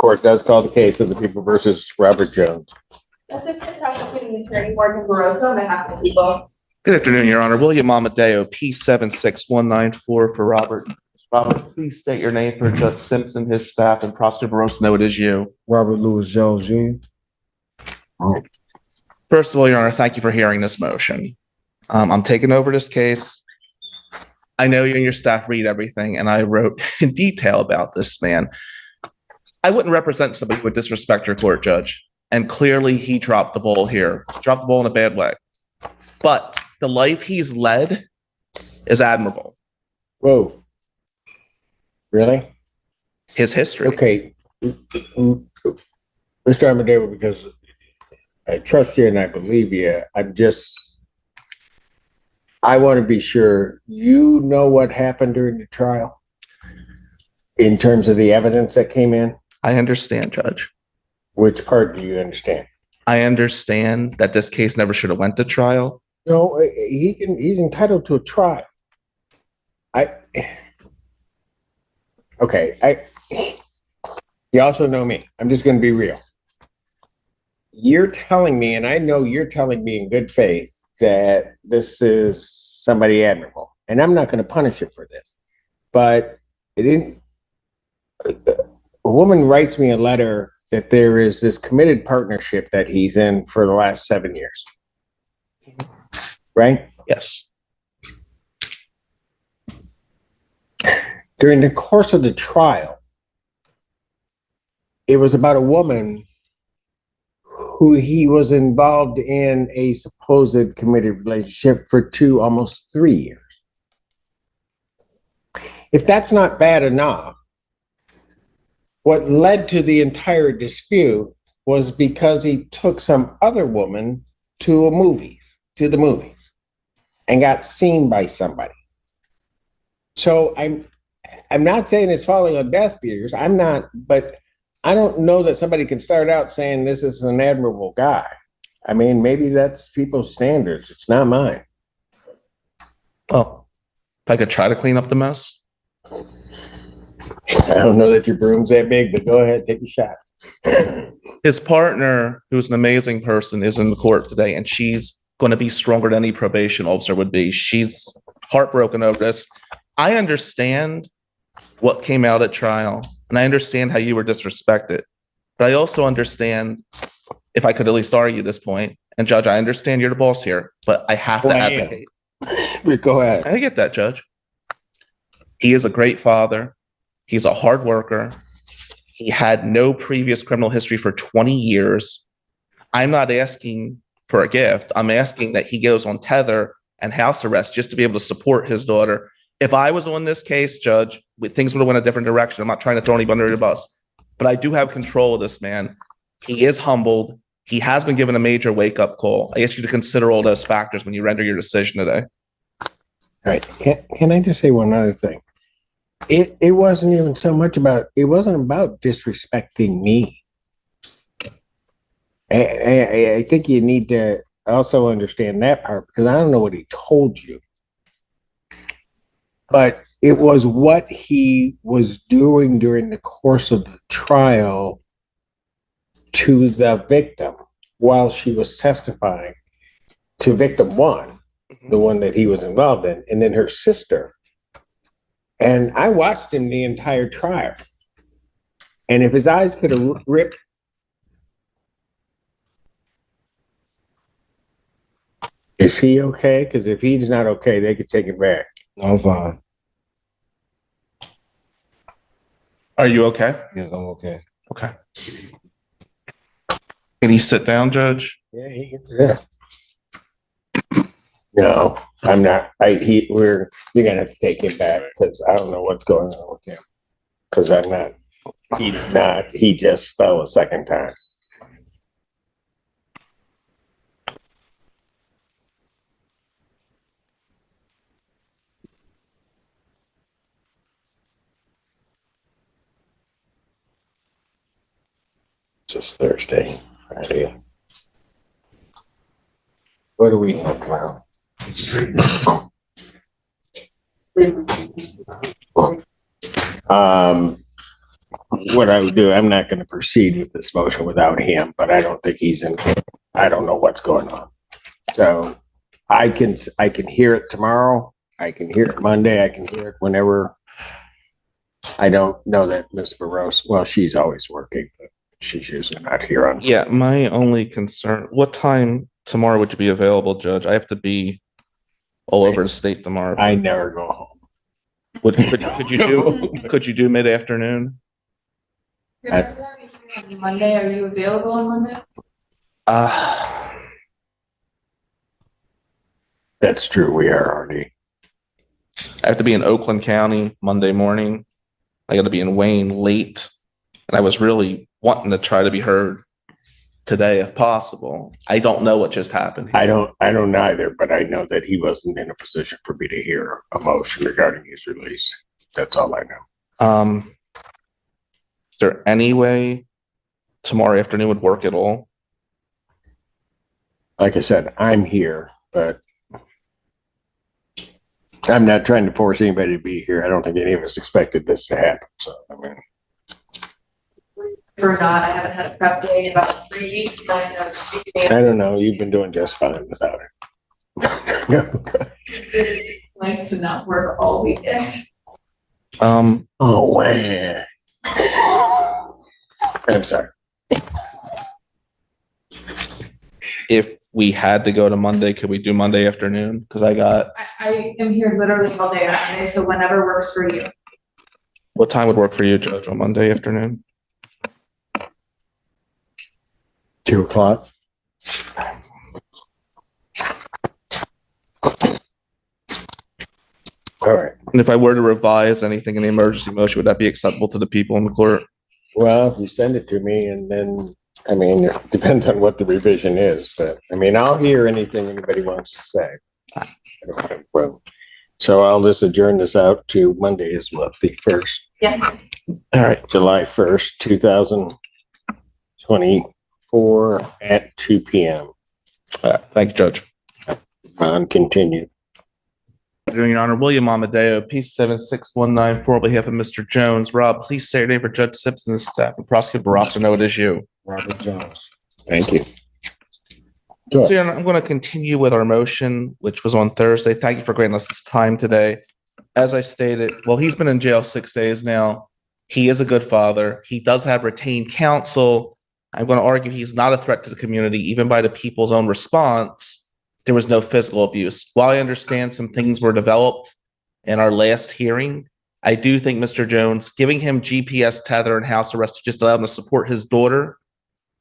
Court does call the case of the People versus Robert Jones. Assistant Prosecuting Attorney Morgan Barroso on behalf of the people. Good afternoon, Your Honor. William Amadeo, P76194 for Robert. Robert, please state your name for Judge Simpson, his staff, and Prosecutor Barroso know it is you. Robert Louis Jones, Jr. First of all, Your Honor, thank you for hearing this motion. I'm taking over this case. I know you and your staff read everything, and I wrote in detail about this man. I wouldn't represent somebody who would disrespect your court, Judge. And clearly he dropped the ball here. Dropped the ball in a bad way. But the life he's led is admirable. Whoa. Really? His history. Okay. Mr. Amadeo, because I trust you and I believe you, I want to be sure you know what happened during the trial in terms of the evidence that came in. I understand, Judge. Which part do you understand? I understand that this case never should have went to trial. No, he's entitled to a trial. You also know me. I'm just going to be real. You're telling me, and I know you're telling me in good faith, that this is somebody admirable. And I'm not going to punish it for this. But a woman writes me a letter that there is this committed partnership that he's in for the last 7 years. Right? Yes. During the course of the trial, it was about a woman who he was involved in a supposed committed relationship for almost 3 years. If that's not bad enough, what led to the entire dispute was because he took some other woman to the movies, and got seen by somebody. So I'm not saying it's falling on deaf ears. I'm not, but I don't know that somebody can start out saying this is an admirable guy. I mean, maybe that's people's standards. It's not mine. Well, if I could try to clean up the mess. I don't know that your broom's that big, but go ahead, take a shot. His partner, who's an amazing person, is in the court today, and she's going to be stronger than any probation officer would be. She's heartbroken over this. I understand what came out at trial, and I understand how you were disrespected. But I also understand, if I could at least argue this point, and Judge, I understand you're the boss here, but I have to advocate. Go ahead. I get that, Judge. He is a great father. He's a hard worker. He had no previous criminal history for 20 years. I'm not asking for a gift. I'm asking that he goes on tether and house arrest just to be able to support his daughter. If I was on this case, Judge, things would have went a different direction. I'm not trying to throw anybody under the bus, but I do have control of this man. He is humbled. He has been given a major wake-up call. I ask you to consider all those factors when you render your decision today. All right. Can I just say one other thing? It wasn't even so much about, it wasn't about disrespecting me. I think you need to also understand that part, because I don't know what he told you. But it was what he was doing during the course of the trial to the victim while she was testifying to victim one, the one that he was involved in, and then her sister. And I watched him the entire trial. And if his eyes could have ripped. Is he okay? Because if he's not okay, they could take it back. I'm fine. Are you okay? Yes, I'm okay. Okay. Can he sit down, Judge? Yeah, he gets there. No, I'm not. You're gonna have to take him back, because I don't know what's going on with him. Because I'm not. He's not. He just fell a second time. It's Thursday, Friday. What do we have now? what I would do, I'm not going to proceed with this motion without him, but I don't think he's in. I don't know what's going on. So I can hear it tomorrow. I can hear it Monday. I can hear it whenever. I don't know that Ms. Barros, well, she's always working, but she's usually not here on. Yeah, my only concern, what time tomorrow would you be available, Judge? I have to be all over the state tomorrow. I never go home. Could you do mid-afternoon? Monday, are you available on Monday? That's true. We are already. I have to be in Oakland County Monday morning. I got to be in Wayne late. And I was really wanting to try to be heard today if possible. I don't know what just happened here. I don't either, but I know that he wasn't in a position for me to hear a motion regarding his release. That's all I know. Is there any way tomorrow afternoon would work at all? Like I said, I'm here, but I'm not trying to force anybody to be here. I don't think any of us expected this to happen. So, I mean, For not, I haven't had a prep day in about 3 weeks. I don't know. You've been doing just fine without it. Like to not work all weekend. Oh, wow. I'm sorry. If we had to go to Monday, could we do Monday afternoon? Because I am here literally all day on Monday, so whenever works for you. what time would work for you, Judge, on Monday afternoon? 2 o'clock. All right. And if I were to revise anything in the emergency motion, would that be acceptable to the people in the court? Well, if you send it to me and then, I mean, it depends on what the revision is, but I mean, I'll hear anything anybody wants to say. Well, so I'll just adjourn this out to Monday is what, the 1st? Yes. All right, July 1st, 2024 at 2 p.m. Thank you, Judge. On continue. Your Honor, William Amadeo, P76194, on behalf of Mr. Jones. Rob, please say your name for Judge Simpson and staff, and Prosecutor Barrasso know it is you. Robert Jones. Thank you. So, Your Honor, I'm going to continue with our motion, which was on Thursday. Thank you for granting us this time today. As I stated, well, he's been in jail 6 days now. He is a good father. He does have retained counsel. I'm going to argue he's not a threat to the community, even by the people's own response. There was no physical abuse. While I understand some things were developed in our last hearing, I do think Mr. Jones, giving him GPS tether and house arrest to just allow him to support his daughter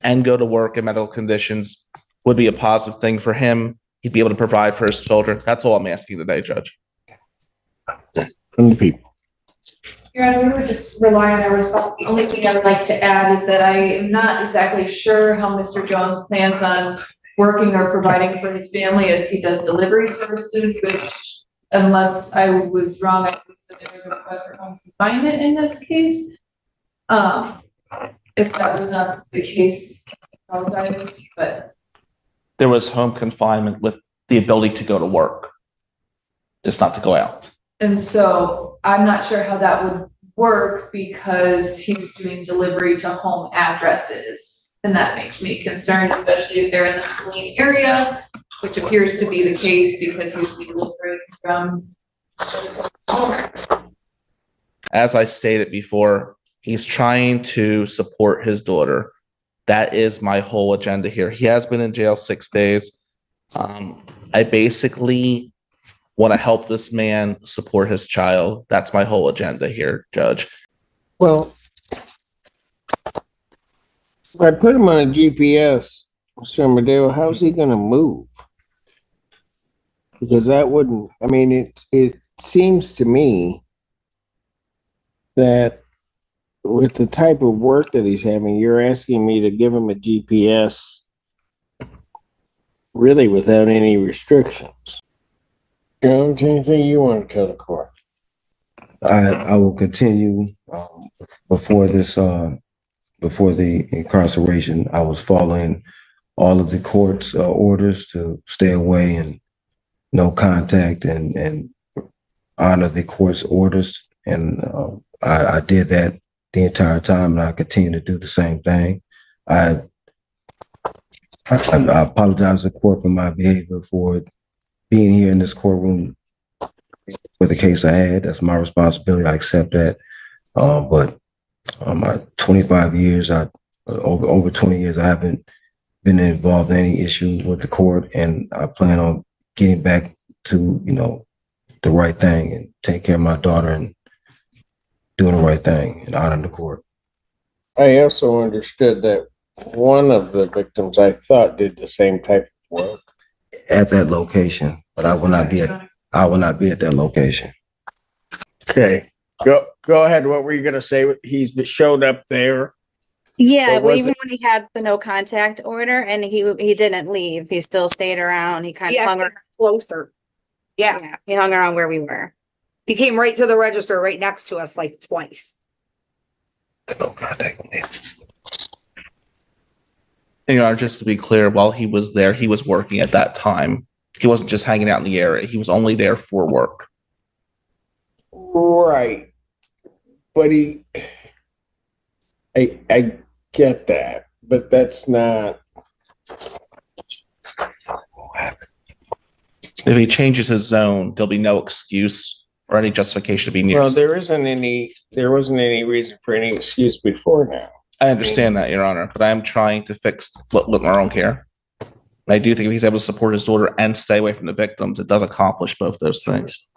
and go to work in medical conditions would be a positive thing for him. He'd be able to provide for his children. That's all I'm asking today, Judge. From the people. Your Honor, we would just rely on our response. The only thing I would like to add is that I am not exactly sure how Mr. Jones plans on working or providing for his family as he does delivery services, which, unless I was wrong, I think that there was a request for home confinement in this case. If that was not the case, I apologize, but. There was home confinement with the ability to go to work, just not to go out. And so I'm not sure how that would work because he's doing delivery to home addresses. And that makes me concerned, especially if they're in the Saline area, which appears to be the case because he would be delivering from. As I stated before, he's trying to support his daughter. That is my whole agenda here. He has been in jail 6 days. I basically want to help this man support his child. That's my whole agenda here, Judge. Well, if I put him on a GPS, Mr. Amadeo, how's he going to move? Because that wouldn't, I mean, it seems to me that with the type of work that he's having, you're asking me to give him a GPS really without any restrictions. Jones, anything you want to tell the court? I will continue before the incarceration. I was following all of the court's orders to stay away and no contact and honor the court's orders. And I did that the entire time, and I continue to do the same thing. I apologize to the court for my behavior, for being here in this courtroom for the case I had. That's my responsibility. I accept that. But my 25 years, over 20 years, I haven't been involved in any issue with the court, and I plan on getting back to, the right thing and take care of my daughter and doing the right thing and honoring the court. I also understood that one of the victims, I thought, did the same type of work at that location, but I will not be at that location. Okay, go ahead. What were you gonna say? He's showed up there. Yeah, What well, was even it? when he had the no contact order and he didn't leave, he still stayed around. He kind of hung around closer. Yeah, Yeah, he hung around where we were. he came right to the register right next to us like twice. No contact. And, Your Honor, just to be clear, while he was there, he was working at that time. He wasn't just hanging out in the area. He was only there for work. Right, but I get that, but that's not. If he changes his zone, there'll be no excuse or any justification to be near. Well, there wasn't any reason for any excuse before now. I understand that, Your Honor, but I'm trying to fix what went wrong here. And I do think if he's able to support his daughter and stay away from the victims, it does accomplish both those things.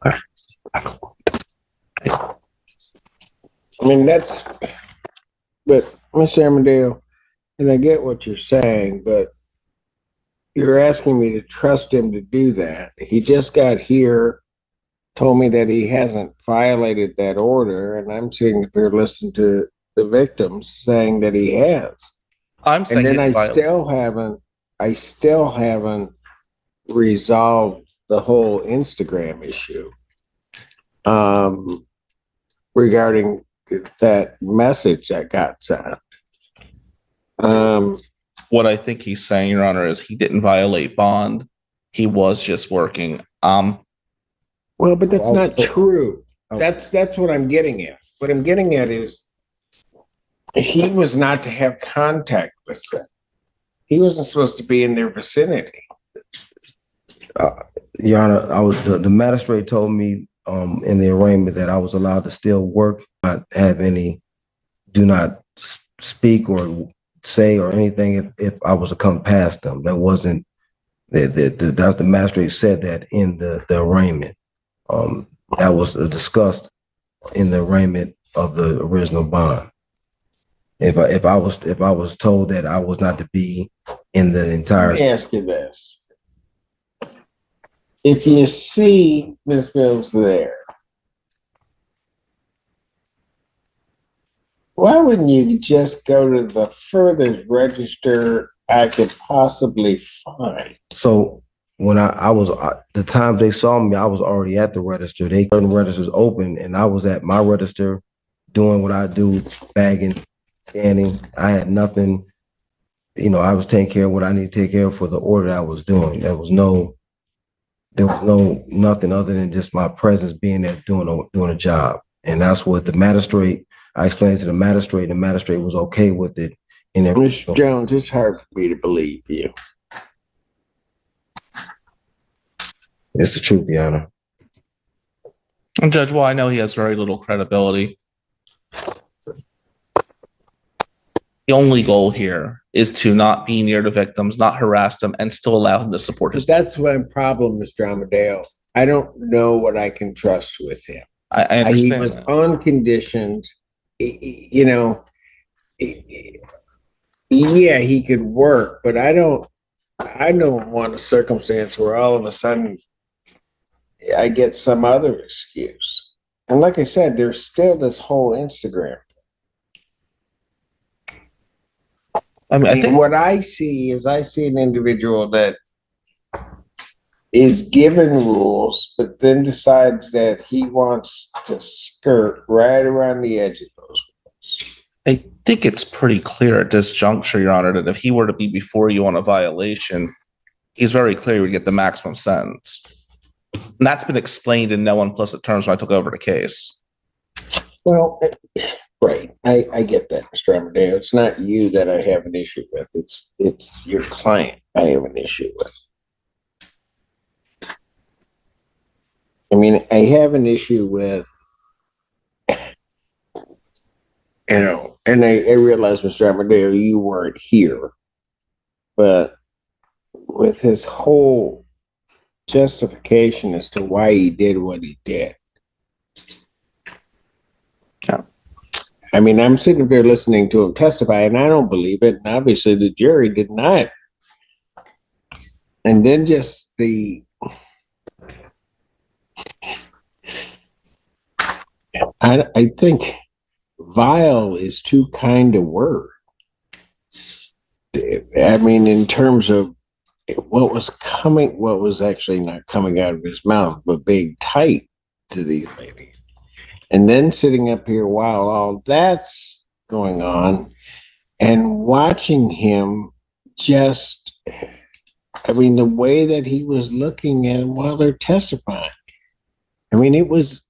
I mean, but Mr. Amadeo, and I get what you're saying, but you're asking me to trust him to do that. He just got here, told me that he hasn't violated that order, and I'm sitting here listening to the victims saying that he has. I'm saying, And then he didn't I still haven't resolved the whole Instagram issue regarding that message that got sent. what I think he's saying, Your Honor, is he didn't violate bond. He was just working. Well, but that's not true. That's what I'm getting at. What I'm getting at is he was not to have contact with them. He wasn't supposed to be in their vicinity. Your Honor, the magistrate told me in the arraignment that I was allowed to still work, not have any, do not speak or say or anything if I was to come past them. That wasn't, the magistrate said that in the arraignment. That was discussed in the arraignment of the original bond. If I was told that I was not to be in the entire. Let me ask you this. If you see Ms. Mills there, why wouldn't you just go to the furthest register I could possibly find? So when I was, the times they saw me, I was already at the register. Certain registers open, and I was at my register doing what I do, bagging, scanning. I had nothing, I was taking care of what I need to take care of for the order I was doing. There was nothing other than just my presence being there doing a job. And that's what the magistrate, I explained to the magistrate was okay with it. Mr. Jones, it's hard for me to believe you. It's the truth, Your Honor. And Judge, well, I know he has very little credibility. The only goal here is to not be near the victims, not harass them, and still allow him to support his. That's my problem, Mr. Amadeo. I don't know what I can trust with him. I understand. He was on conditions, yeah, he could work, but I don't want a circumstance where all of a sudden I get some other excuse. And like I said, there's still this whole Instagram. I think what I see an individual that is given rules, but then decides that he wants to skirt right around the edge of those rules. I think it's pretty clear at this juncture, Your Honor, that if he were to be before you on a violation, he's very clear he would get the maximum sentence. And that's been explained in no implicit terms when I took over the case. Well, right. I get that, Mr. Amadeo. It's not you that I have an issue with. It's your client I have an issue with. I mean, I have an issue with, and I realize, Mr. Amadeo, you weren't here, but with his whole justification as to why he did what he did. Yeah. I mean, I'm sitting there listening to him testify, and I don't believe it. And obviously, the jury did not. And then just I think vile is too kind a word. I mean, in terms of what was actually not coming out of his mouth, but being tight to these ladies. And then sitting up here while all that's going on and watching him just, I mean, the way that he was looking at him while they're testifying. I mean, it was,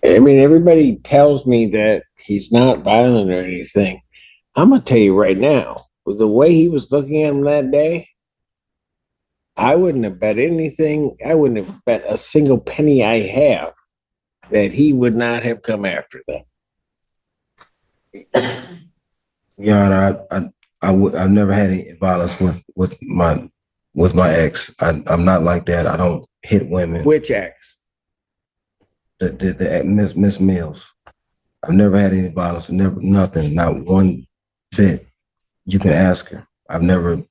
I mean, everybody tells me that he's not violent or anything. I'm going to tell you right now, with the way he was looking at him that day, I wouldn't have bet anything. I wouldn't have bet a single penny I have that he would not have come after them. Yeah, I've never had any violence with my ex. I'm not like that. I don't hit women. Which ex? The Miss Mills. I've never had any violence. Never, nothing, not one bit. You can ask her. I've never.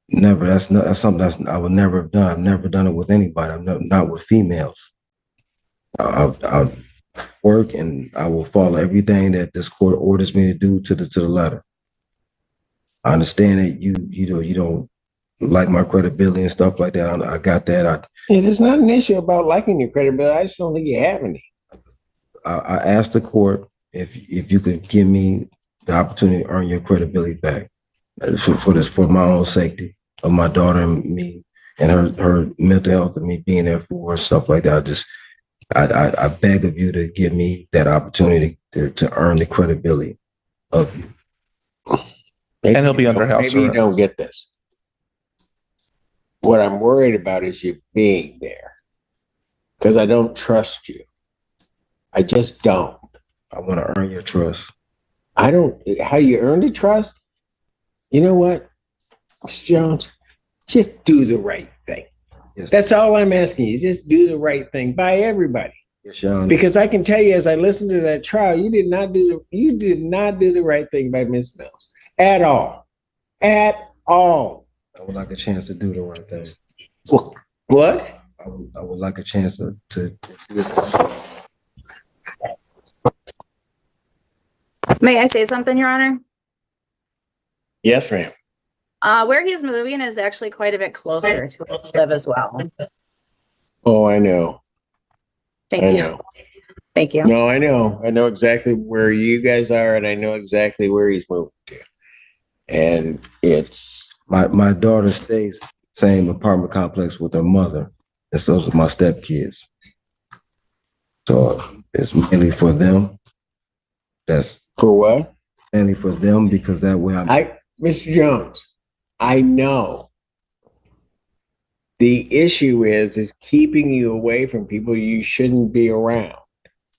That's something I would never have done. I've never done it with anybody. Not with females. I'll work and I will follow everything that this court orders me to do to the letter. I understand that you don't like my credibility and stuff like that. I got that. It is not an issue about liking your credibility. I just don't think you have any. I asked the court if you could give me the opportunity to earn your credibility back for my own safety of my daughter and me and her mental health and me being there for her, stuff like that. I beg of you to give me that opportunity to earn the credibility of you. Maybe And he'll be under house Maybe you arrest. don't get this. What I'm worried about is you being there, because I don't trust you. I just don't. I want to earn your trust. I don't. How you earn the trust? You know what, Mr. Jones? Just do the right thing. Yes. That's all I'm asking you. Just do the right thing by everybody. Yes, Sean. Because I can tell you, as I listened to that trial, you did not do the right thing by Miss Mills at all. At all. I would like a chance to do the right thing. What? I would like a chance to May I say something, Your Honor? Yes, ma'am. Where he's moving is actually quite a bit closer to where I live as well. Oh, I know. Thank I you. know. Thank you. No, I know. I know exactly where you guys are, and I know exactly where he's moving to. And it's my daughter stays same apartment complex with her mother, and so are my stepkids. So it's mainly for them. That's for what? mainly for them because that way Mr. Jones, I know. The issue is keeping you away from people you shouldn't be around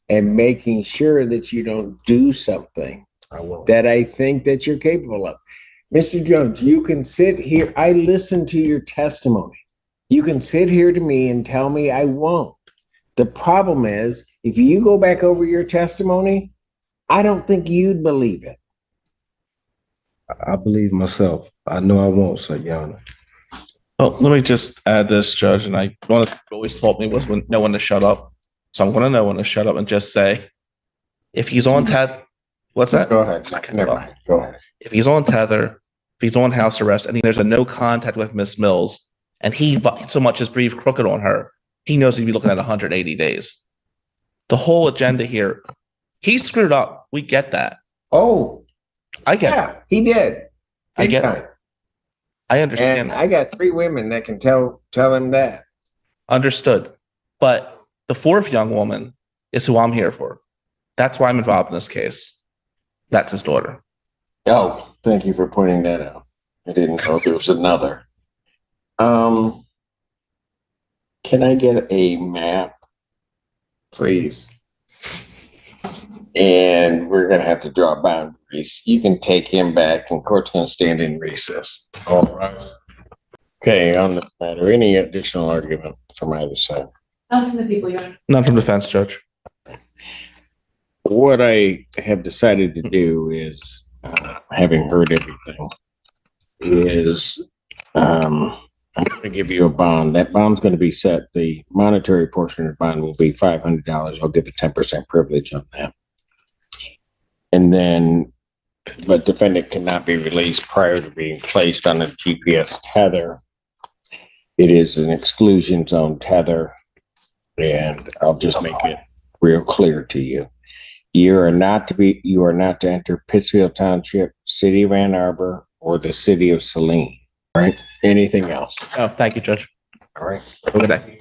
and making sure that you don't do something that I think that you're capable of. Mr. Jones, you can sit here. I listened to your testimony. You can sit here to me and tell me I won't. The problem is, if you go back over your testimony, I don't think you'd believe it. I believe myself. I know I won't, Sir Yana. Well, let me just add this, Judge, and one of the always told me was know when to shut up. So I'm going to know when to shut up and just say, if he's on tether, what's that? Go ahead. Never mind. Go ahead. If he's on tether, if he's on house arrest, and there's a no contact with Miss Mills, and he so much as breathed crooked on her, he knows he'd be looking at 180 days. The whole agenda here, he screwed up. We get that. Oh, I get it. yeah, he did. I get Big time. I And understand. I got 3 women that can tell him that. Understood. But the 4th young woman is who I'm here for. That's why I'm involved in this case. That's his daughter. Oh, thank you for pointing that out. I didn't know there was another. Can I get a map, please? And we're gonna have to draw boundaries. You can take him back and court's gonna stand in recess. All right. Okay, on the matter, any additional argument from either side? Not from the people you're. None from defense, Judge. What I have decided to do is, having heard everything, is I'm going to give you a bond. That bond's going to be set. The monetary portion of the bond will be $500. I'll give a 10% privilege on that. And then, but defendant cannot be released prior to being placed on a GPS tether. It is an exclusion zone tether, and I'll just make it real clear to you. You are not to enter Pittsfield Township, City of Ann Arbor, or the City of Saline. All right. Anything else? Oh, thank you, Judge. All right. Have a good day.